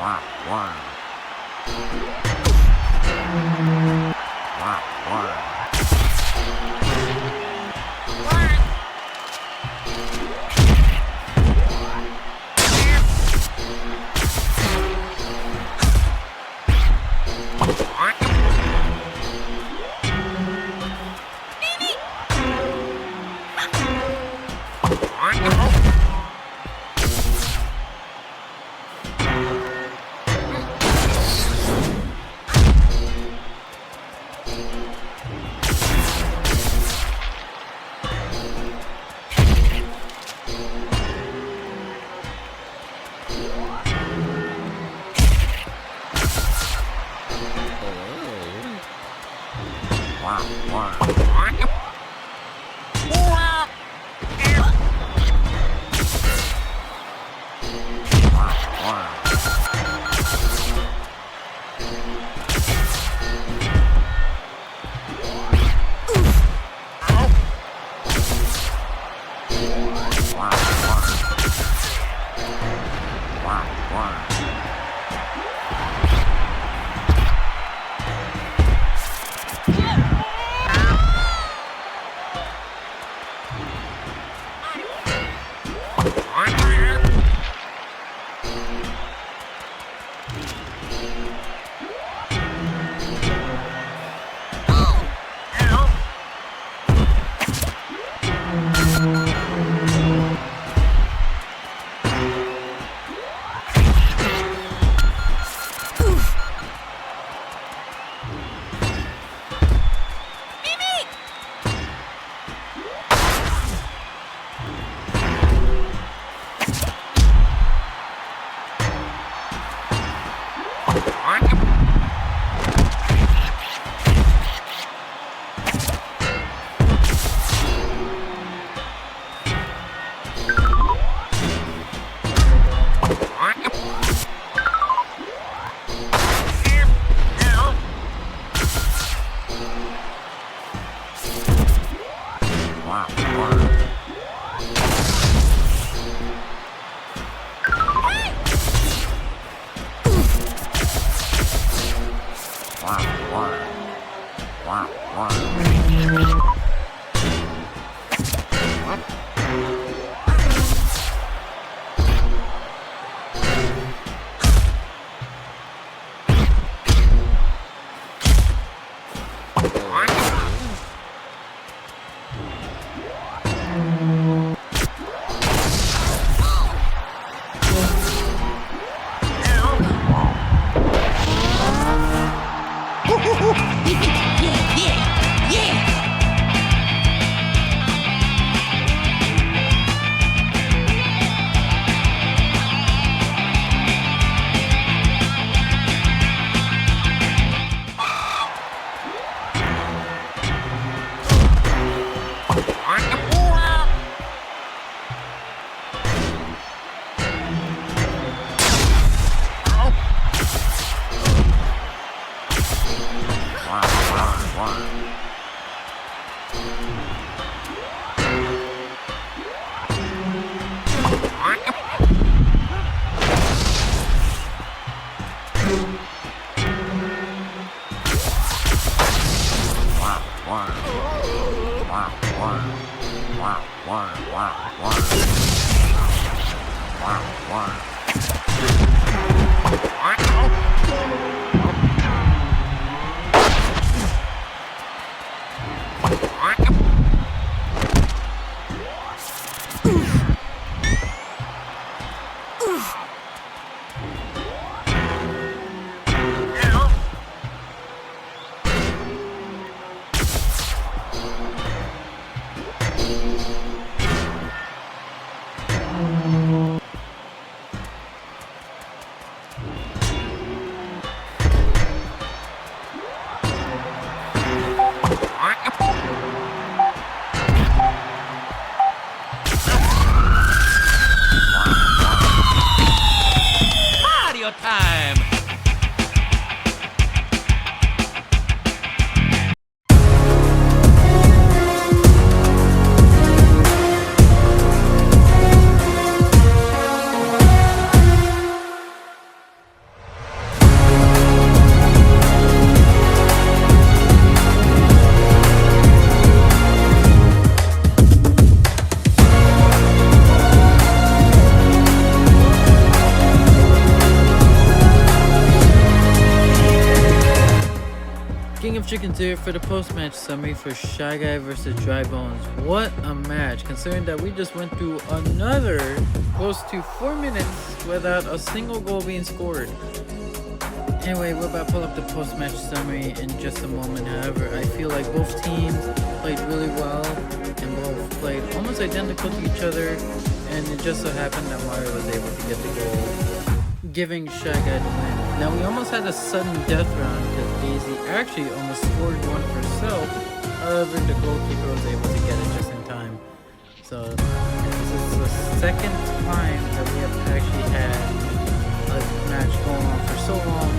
Wow, wow. Wow, wow. Wow, wow. of Chickens here for the post-match summary for Shy Guy versus Dry Bones. What a match, considering that we just went through another close to 4 minutes without a single goal being scored. Anyway, we're about to pull up the post-match summary in just a moment. However, I feel like both teams played really well and both played almost identical to each other, and it just so happened that Mario was able to get the goal, giving Shy Guy the win. Now, we almost had a sudden death round because Daisy actually almost scored one herself. However, the goalkeeper was able to get it just in time. So, this is the second time that we have actually had a match going on for so long